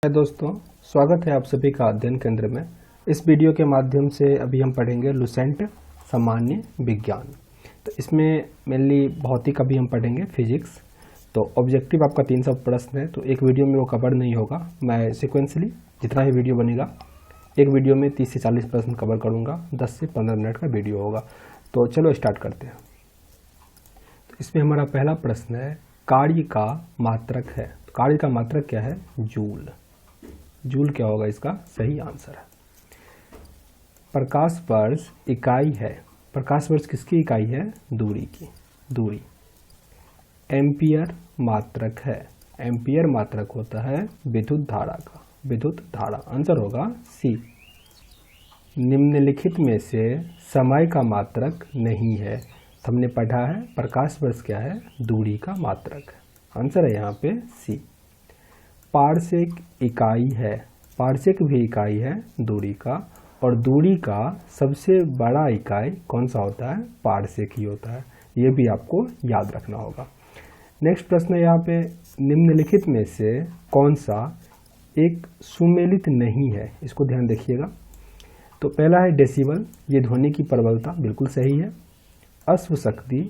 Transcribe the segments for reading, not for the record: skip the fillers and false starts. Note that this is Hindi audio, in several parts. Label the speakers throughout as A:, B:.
A: दोस्तों, स्वागत है आप सभी का अध्ययन केंद्र में। इस वीडियो के माध्यम से अभी हम पढ़ेंगे लुसेंट सामान्य विज्ञान। तो इसमें मेनली भौतिक अभी हम पढ़ेंगे, फिजिक्स। तो ऑब्जेक्टिव आपका 300 प्रश्न है, तो एक वीडियो में वो कवर नहीं होगा। मैं सिक्वेंसली जितना ही वीडियो बनेगा, एक वीडियो में 30 से 40 प्रश्न कवर करूँगा। 10 से 15 मिनट का वीडियो होगा। तो चलो स्टार्ट करते हैं। तो इसमें हमारा पहला प्रश्न है, कार्य का मात्रक है। तो कार्य का मात्रक क्या है? जूल। जूल क्या होगा इसका सही आंसर है। प्रकाश वर्ष इकाई है। प्रकाश वर्ष किसकी इकाई है? दूरी की। दूरी। एम्पियर मात्रक है। एम्पियर मात्रक होता है विद्युत धारा का। विद्युत धारा। आंसर होगा सी। निम्नलिखित में से समय का मात्रक नहीं है। तो हमने पढ़ा है प्रकाश वर्ष क्या है? दूरी का मात्रक। आंसर है यहाँ पे सी। पारसेक इकाई है। पारसेक भी इकाई है दूरी का, और दूरी का सबसे बड़ा इकाई कौन सा होता है? पारसेक ही होता है। ये भी आपको याद रखना होगा। नेक्स्ट प्रश्न है यहाँ पे, निम्नलिखित में से कौन सा एक सुमेलित नहीं है? इसको ध्यान देखिएगा। तो पहला है डेसिबल, ये ध्वनि की प्रबलता, बिल्कुल सही है। अश्व शक्ति,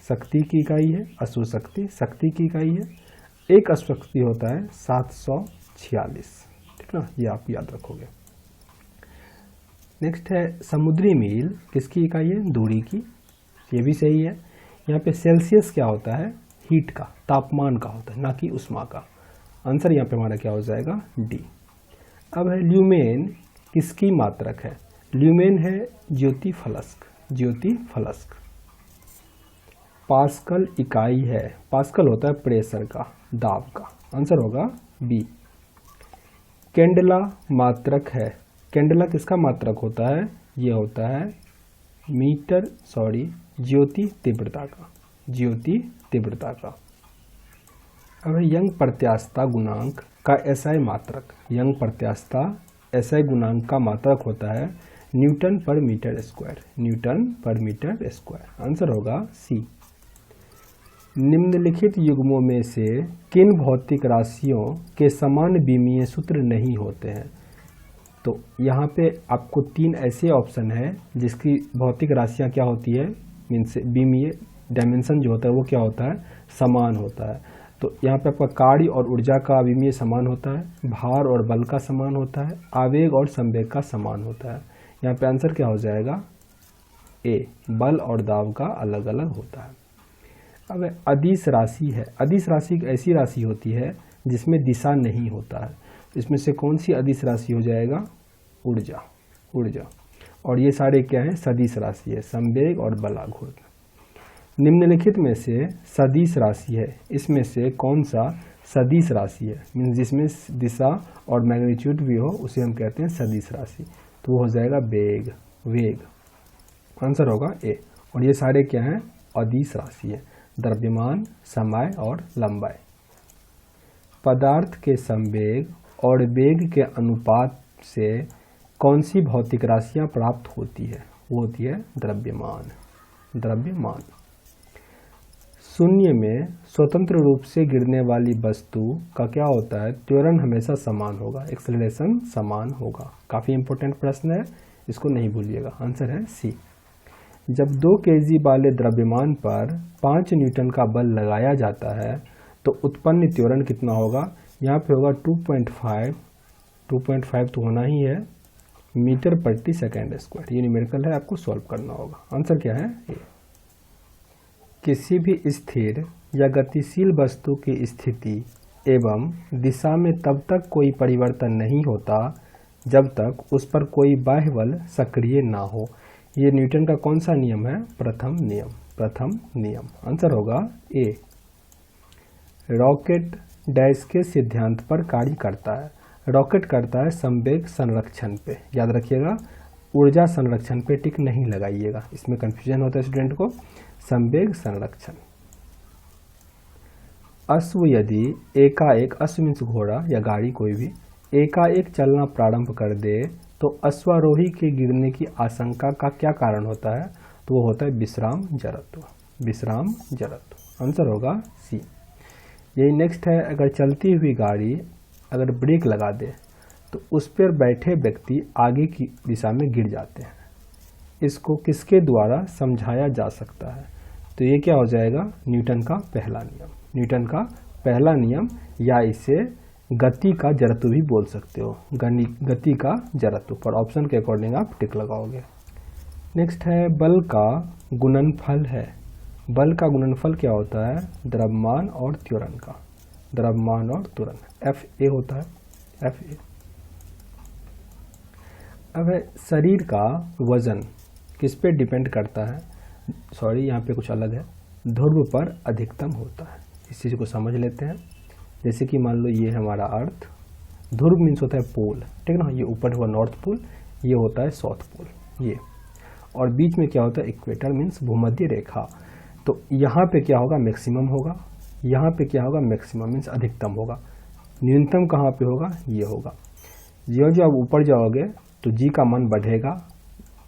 A: शक्ति की इकाई है। अश्व शक्ति, शक्ति की इकाई है। एक अश्वशक्ति होता है 746, ठीक ना, ये आप याद रखोगे। नेक्स्ट है समुद्री मील, किसकी इकाई है? दूरी की, ये भी सही है। यहाँ पे सेल्सियस क्या होता है? हीट का, तापमान का होता है, ना कि उष्मा का। आंसर यहाँ पे हमारा क्या हो जाएगा? डी। अब है ल्यूमेन, किसकी मात्रक है? ल्यूमेन है ज्योति फलस्क। ज्योति फलस्क। पास्कल इकाई है। पास्कल होता है प्रेशर का, दाब का। आंसर होगा बी। कैंडला मात्रक है। कैंडला किसका मात्रक होता है? ये होता है ज्योति तीव्रता का। ज्योति तीव्रता का। अब यंग प्रत्यास्थता गुणांक का एसआई मात्रक। यंग प्रत्यास्थता एसआई गुणांक का मात्रक होता है न्यूटन पर मीटर स्क्वायर। न्यूटन पर मीटर स्क्वायर। आंसर होगा सी। निम्नलिखित युग्मों में से किन भौतिक राशियों के समान विमीय सूत्र नहीं होते हैं? तो यहाँ पे आपको 3 ऐसे ऑप्शन है जिसकी भौतिक राशियाँ क्या होती है, मीन्स विमीय डायमेंशन जो होता है वो क्या होता है? समान होता है। तो यहाँ पे आपका कार्य और ऊर्जा का विमीय समान होता है, भार और बल का समान होता है, आवेग और संवेग का समान होता है। यहाँ पे आंसर क्या हो जाएगा? ए, बल और दाब का अलग अलग होता है। अब अदिश राशि है। अदिश राशि एक ऐसी राशि होती है जिसमें दिशा नहीं होता है। इसमें से कौन सी अदिश राशि हो जाएगा? ऊर्जा। ऊर्जा। और ये सारे क्या है? सदिश राशि है, संवेग और बलाघूर्ण। निम्नलिखित में से सदिश राशि है, इसमें से कौन सा सदिश राशि है? मीन्स जिसमें दिशा और मैग्नीट्यूड भी हो उसे हम कहते हैं सदिश राशि। तो वो हो जाएगा वेग। वेग। आंसर होगा ए। और ये सारे क्या हैं? अदिश राशि है। द्रव्यमान, समय और लंबाई। पदार्थ के संवेग और वेग के अनुपात से कौन सी भौतिक राशियां प्राप्त होती है? वो होती है द्रव्यमान। द्रव्यमान। शून्य में स्वतंत्र रूप से गिरने वाली वस्तु का क्या होता है? त्वरण हमेशा समान होगा, एक्सेलरेशन समान होगा। काफी इंपॉर्टेंट प्रश्न है, इसको नहीं भूलिएगा। आंसर है सी। जब 2 केजी वाले द्रव्यमान पर 5 न्यूटन का बल लगाया जाता है तो उत्पन्न त्वरण कितना होगा? यहाँ पे होगा 2.5 तो होना ही है, मीटर प्रति सेकेंड स्क्वायर। ये न्यूमेरिकल है, आपको सॉल्व करना होगा। आंसर क्या है? ए। किसी भी स्थिर या गतिशील वस्तु की स्थिति एवं दिशा में तब तक कोई परिवर्तन नहीं होता जब तक उस पर कोई बाह्य बल सक्रिय ना हो। ये न्यूटन का कौन सा नियम है? प्रथम नियम। प्रथम नियम। आंसर होगा ए। रॉकेट डैश के सिद्धांत पर कार्य करता है। रॉकेट करता है संवेग संरक्षण पे। याद रखिएगा, ऊर्जा संरक्षण पे टिक नहीं लगाइएगा, इसमें कंफ्यूजन होता है स्टूडेंट को। संवेग संरक्षण। अश्व यदि एकाएक, अश्व मीन्स घोड़ा या गाड़ी कोई भी, एकाएक चलना प्रारंभ कर दे तो अश्वारोही के गिरने की आशंका का क्या कारण होता है? तो वो होता है विश्राम जड़त्व। विश्राम जड़त्व। आंसर होगा सी। यही नेक्स्ट है, अगर चलती हुई गाड़ी अगर ब्रेक लगा दे तो उस पर बैठे व्यक्ति आगे की दिशा में गिर जाते हैं। इसको किसके द्वारा समझाया जा सकता है? तो ये क्या हो जाएगा? न्यूटन का पहला नियम। न्यूटन का पहला नियम, या इसे गति का जड़त्व भी बोल सकते हो, गति का जड़त्व। पर ऑप्शन के अकॉर्डिंग आप टिक लगाओगे। नेक्स्ट है बल का गुणनफल है। बल का गुणनफल क्या होता है? द्रव्यमान और त्वरण का, द्रव्यमान और त्वरण, Fa होता है, Fa। अब है शरीर का वजन किस पे डिपेंड करता है? सॉरी, यहाँ पे कुछ अलग है, ध्रुव पर अधिकतम होता है। इस चीज़ को समझ लेते हैं। जैसे कि मान लो ये है हमारा अर्थ, ध्रुव मीन्स होता है पोल, ठीक ना, ये ऊपर हुआ नॉर्थ पोल, ये होता है साउथ पोल, ये, और बीच में क्या होता है? इक्वेटर मीन्स भूमध्य रेखा। तो यहाँ पे क्या होगा? मैक्सिमम होगा, यहाँ पे क्या होगा? मैक्सिमम मीन्स अधिकतम होगा। न्यूनतम कहाँ पे होगा? ये होगा। जो आप ऊपर जाओगे तो जी का मान बढ़ेगा,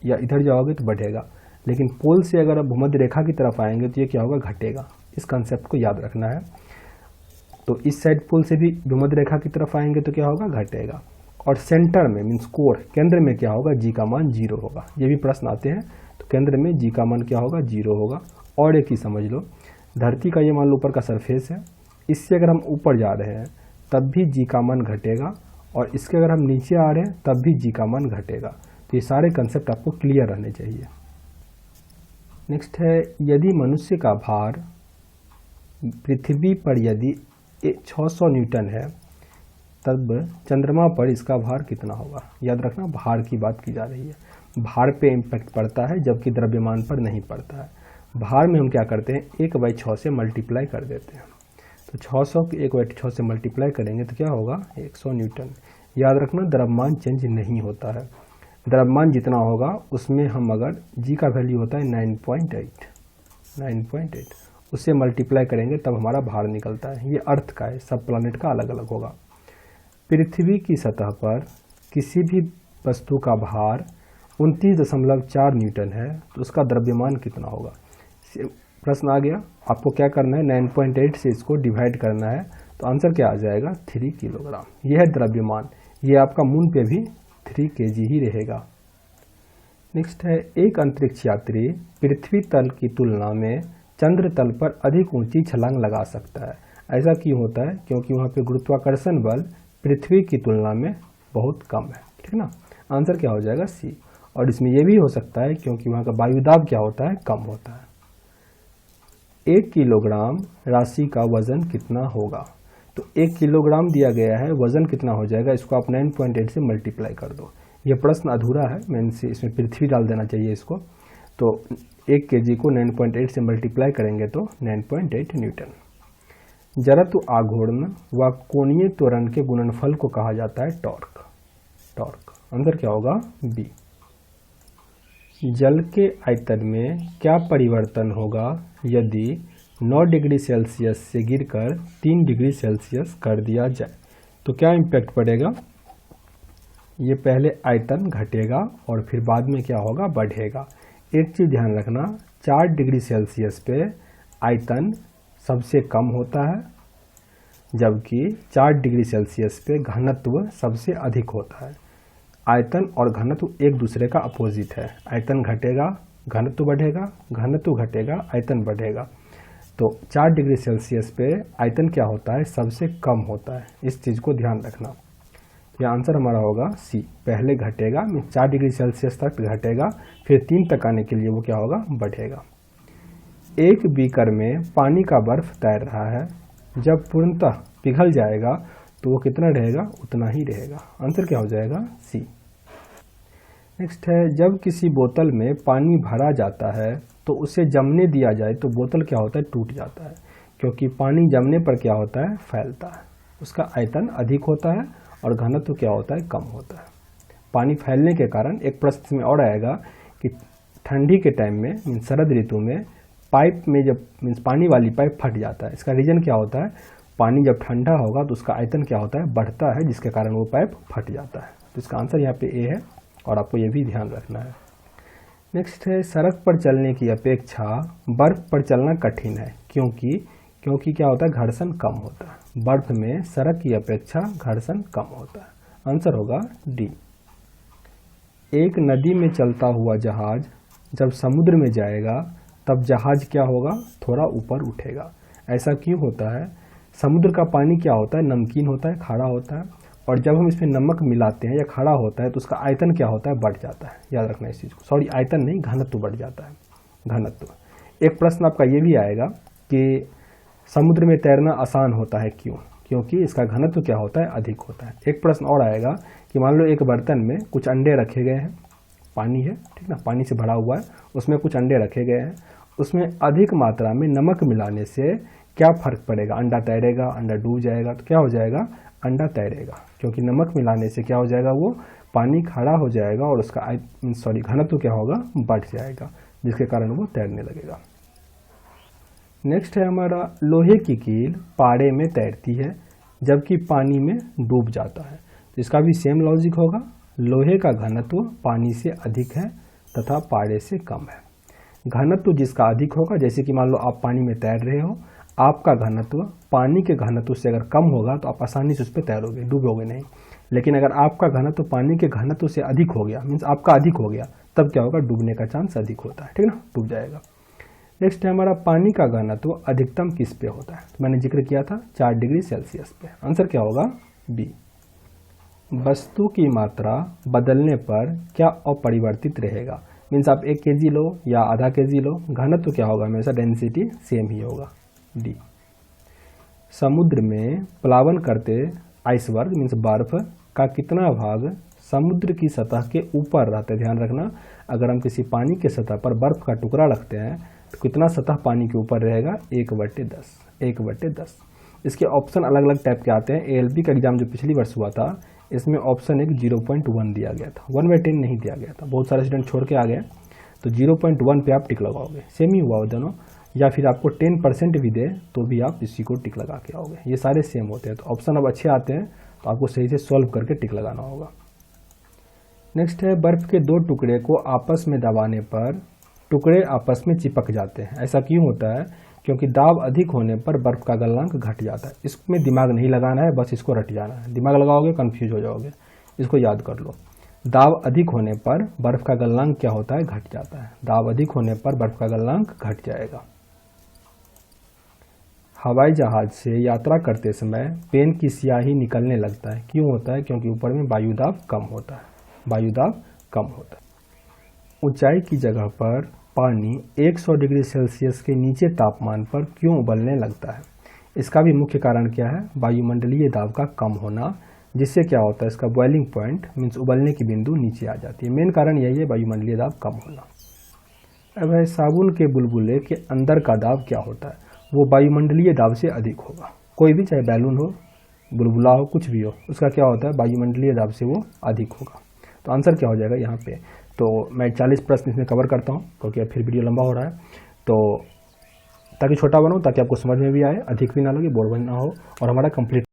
A: या इधर जाओगे तो बढ़ेगा, लेकिन पोल से अगर आप भूमध्य रेखा की तरफ आएंगे तो ये क्या होगा? घटेगा। इस कंसेप्ट को याद रखना है। तो इस साइड पोल से भी भूमध्य रेखा की तरफ आएंगे तो क्या होगा? घटेगा। और सेंटर में मीन्स कोर, केंद्र में क्या होगा? जी का मान 0 होगा। ये भी प्रश्न आते हैं, तो केंद्र में जी का मान क्या होगा? 0 होगा। और एक ही समझ लो, धरती का ये मान लो ऊपर का सरफेस है, इससे अगर हम ऊपर जा रहे हैं तब भी जी का मान घटेगा, और इसके अगर हम नीचे आ रहे हैं तब भी जी का मान घटेगा। तो ये सारे कंसेप्ट आपको क्लियर रहने चाहिए। नेक्स्ट है, यदि मनुष्य का भार पृथ्वी पर यदि 600 न्यूटन है, तब चंद्रमा पर इसका भार कितना होगा? याद रखना, भार की बात की जा रही है। भार पे इम्पैक्ट पड़ता है, जबकि द्रव्यमान पर नहीं पड़ता है। भार में हम क्या करते हैं? 1/6 से मल्टीप्लाई कर देते हैं। तो 600 को 1/6 से मल्टीप्लाई करेंगे तो क्या होगा? 100 न्यूटन। याद रखना, द्रव्यमान चेंज नहीं होता है। द्रव्यमान जितना होगा उसमें हम अगर जी का वैल्यू होता है 9.8, उससे मल्टीप्लाई करेंगे तब हमारा भार निकलता है। ये अर्थ का है, सब प्लैनेट का अलग अलग होगा। पृथ्वी की सतह पर किसी भी वस्तु का भार 29.4 न्यूटन है, तो उसका द्रव्यमान कितना होगा? प्रश्न आ गया, आपको क्या करना है? 9.8 से इसको डिवाइड करना है, तो आंसर क्या आ जाएगा? 3 किलोग्राम। यह है द्रव्यमान। ये आपका मून पे भी 3 kg ही रहेगा। नेक्स्ट है, एक अंतरिक्ष यात्री पृथ्वी तल की तुलना में चंद्र तल पर अधिक ऊंची छलांग लगा सकता है। ऐसा क्यों होता है? क्योंकि वहाँ पे गुरुत्वाकर्षण बल पृथ्वी की तुलना में बहुत कम है, ठीक ना। आंसर क्या हो जाएगा? सी। और इसमें यह भी हो सकता है क्योंकि वहाँ का वायुदाब क्या होता है? कम होता है। 1 किलोग्राम राशि का वजन कितना होगा? तो 1 किलोग्राम दिया गया है, वजन कितना हो जाएगा? इसको आप 9.8 से मल्टीप्लाई कर दो। यह प्रश्न अधूरा है, मैंने इसमें पृथ्वी डाल देना चाहिए इसको। तो 1 kg को 9.8 से मल्टीप्लाई करेंगे तो 9.8 न्यूटन। जड़त्व आघूर्ण व कोणीय त्वरण के गुणनफल को कहा जाता है टॉर्क। टॉर्क आंसर क्या होगा? बी। जल के आयतन में क्या परिवर्तन होगा यदि 9 डिग्री सेल्सियस से गिरकर 3 डिग्री सेल्सियस कर दिया जाए? तो क्या इम्पैक्ट पड़ेगा? ये पहले आयतन घटेगा और फिर बाद में क्या होगा? बढ़ेगा। एक चीज़ ध्यान रखना, 4 डिग्री सेल्सियस पे आयतन सबसे कम होता है, जबकि 4 डिग्री सेल्सियस पे घनत्व सबसे अधिक होता है। आयतन और घनत्व एक दूसरे का अपोजिट है। आयतन घटेगा, घनत्व बढ़ेगा, घनत्व घटेगा, आयतन बढ़ेगा। तो 4 डिग्री सेल्सियस पे आयतन क्या होता है? सबसे कम होता है। इस चीज़ को ध्यान रखना। यह आंसर हमारा होगा सी। पहले घटेगा, 4 डिग्री सेल्सियस तक घटेगा, फिर 3 तक आने के लिए वो क्या होगा? बढ़ेगा। एक बीकर में पानी का बर्फ तैर रहा है, जब पूर्णतः पिघल जाएगा तो वो कितना रहेगा? उतना ही रहेगा। आंसर क्या हो जाएगा? सी। नेक्स्ट है, जब किसी बोतल में पानी भरा जाता है तो उसे जमने दिया जाए तो बोतल क्या होता है? टूट जाता है, क्योंकि पानी जमने पर क्या होता है? फैलता है। उसका आयतन अधिक होता है और घनत्व क्या होता है? कम होता है। पानी फैलने के कारण एक प्रश्न में और आएगा कि ठंडी के टाइम में मीन्स शरद ऋतु में पाइप में जब मीन्स पानी वाली पाइप फट जाता है। इसका रीजन क्या होता है? पानी जब ठंडा होगा तो उसका आयतन क्या होता है? बढ़ता है, जिसके कारण वो पाइप फट जाता है। तो इसका आंसर यहाँ पे ए है और आपको ये भी ध्यान रखना है। नेक्स्ट है, सड़क पर चलने की अपेक्षा बर्फ पर चलना कठिन है, क्योंकि क्या होता है? घर्षण कम होता है। बर्फ में सड़क की अपेक्षा घर्षण कम होता है। आंसर होगा डी। एक नदी में चलता हुआ जहाज जब समुद्र में जाएगा तब जहाज क्या होगा, थोड़ा ऊपर उठेगा। ऐसा क्यों होता है? समुद्र का पानी क्या होता है, नमकीन होता है, खारा होता है, और जब हम इसमें नमक मिलाते हैं या खारा होता है तो उसका आयतन क्या होता है, बढ़ जाता है। याद रखना इस चीज़ को, सॉरी आयतन नहीं, घनत्व बढ़ जाता है, घनत्व। एक प्रश्न आपका ये भी आएगा कि समुद्र में तैरना आसान होता है क्यों? क्योंकि इसका घनत्व क्या होता है, अधिक होता है। एक प्रश्न और आएगा कि मान लो एक बर्तन में कुछ अंडे रखे गए हैं, पानी है, ठीक ना, पानी से भरा हुआ है, उसमें कुछ अंडे रखे गए हैं, उसमें अधिक मात्रा में नमक मिलाने से क्या फर्क पड़ेगा? अंडा तैरेगा, अंडा डूब जाएगा, तो क्या हो जाएगा, अंडा तैरेगा, क्योंकि नमक मिलाने से क्या हो जाएगा, वो पानी खड़ा हो जाएगा और उसका घनत्व क्या होगा, बढ़ जाएगा, जिसके कारण वो तैरने लगेगा। नेक्स्ट है हमारा, लोहे की कील पाड़े में तैरती है जबकि पानी में डूब जाता है। तो इसका भी सेम लॉजिक होगा, लोहे का घनत्व पानी से अधिक है तथा पाड़े से कम है। घनत्व जिसका अधिक होगा, जैसे कि मान लो आप पानी में तैर रहे हो, आपका घनत्व पानी के घनत्व से अगर कम होगा तो आप आसानी से उस पर तैरोगे, डूबोगे नहीं। लेकिन अगर आपका घनत्व पानी के घनत्व से अधिक हो गया, मीन्स आपका अधिक हो गया, तब क्या होगा, डूबने का चांस अधिक होता है, ठीक ना, डूब जाएगा। नेक्स्ट है हमारा, पानी का घनत्व अधिकतम किस पे होता है? तो मैंने जिक्र किया था 4 डिग्री सेल्सियस पे। आंसर क्या होगा, बी। वस्तु की मात्रा बदलने पर क्या अपरिवर्तित रहेगा? मीन्स आप 1 kg लो या आधा kg लो, घनत्व क्या होगा, हमेशा डेंसिटी सेम ही होगा, डी। समुद्र में प्लावन करते आइसबर्ग मीन्स बर्फ का कितना भाग समुद्र की सतह के ऊपर रहता है? ध्यान रखना, अगर हम किसी पानी के सतह पर बर्फ का टुकड़ा रखते हैं तो कितना सतह पानी के ऊपर रहेगा, 1/10, 1/10। इसके ऑप्शन अलग अलग टाइप के आते हैं। ALP का एग्जाम जो पिछली वर्ष हुआ था, इसमें ऑप्शन एक 0.1 दिया गया था, 1/10 नहीं दिया गया था, बहुत सारे स्टूडेंट छोड़ के आ गए। तो 0.1 पे आप टिक लगाओगे, सेम ही हुआ वो दोनों, या फिर आपको 10% भी दे तो भी आप इसी को टिक लगा के आओगे, ये सारे सेम होते हैं। तो ऑप्शन अब अच्छे आते हैं, तो आपको सही से सॉल्व करके टिक लगाना होगा। नेक्स्ट है, बर्फ के 2 टुकड़े को आपस में दबाने पर टुकड़े आपस में चिपक जाते हैं। ऐसा क्यों होता है? क्योंकि दाब अधिक होने पर बर्फ का गलनांक घट जाता है। इसमें दिमाग नहीं लगाना है, बस इसको रट जाना है। दिमाग लगाओगे कंफ्यूज हो जाओगे, इसको याद कर लो। दाब अधिक होने पर बर्फ का गलनांक क्या होता है, घट जाता है। दाब अधिक होने पर बर्फ का गलनांक घट जाएगा। हवाई जहाज से यात्रा करते समय पेन की स्याही निकलने लगता है, क्यों होता है? क्योंकि ऊपर में वायुदाब कम होता है, वायुदाब कम होता है। ऊंचाई की जगह पर पानी 100 डिग्री सेल्सियस के नीचे तापमान पर क्यों उबलने लगता है? इसका भी मुख्य कारण क्या है, वायुमंडलीय दाब का कम होना, जिससे क्या होता है, इसका बॉइलिंग पॉइंट मीन्स उबलने की बिंदु नीचे आ जाती है। मेन कारण यही है, वायुमंडलीय दाब कम होना। अब है, साबुन के बुलबुले के अंदर का दाब क्या होता है? वो वायुमंडलीय दाब से अधिक होगा। कोई भी, चाहे बैलून हो, बुलबुला हो, कुछ भी हो, उसका क्या होता है, वायुमंडलीय दाब से वो अधिक होगा। तो आंसर क्या हो जाएगा यहाँ पे? तो मैं 40 प्रश्न इसमें कवर करता हूँ, क्योंकि अब फिर वीडियो लंबा हो रहा है, तो ताकि छोटा बनाऊँ, ताकि आपको समझ में भी आए, अधिक भी ना लगे, बोर भी ना हो, और हमारा कंप्लीट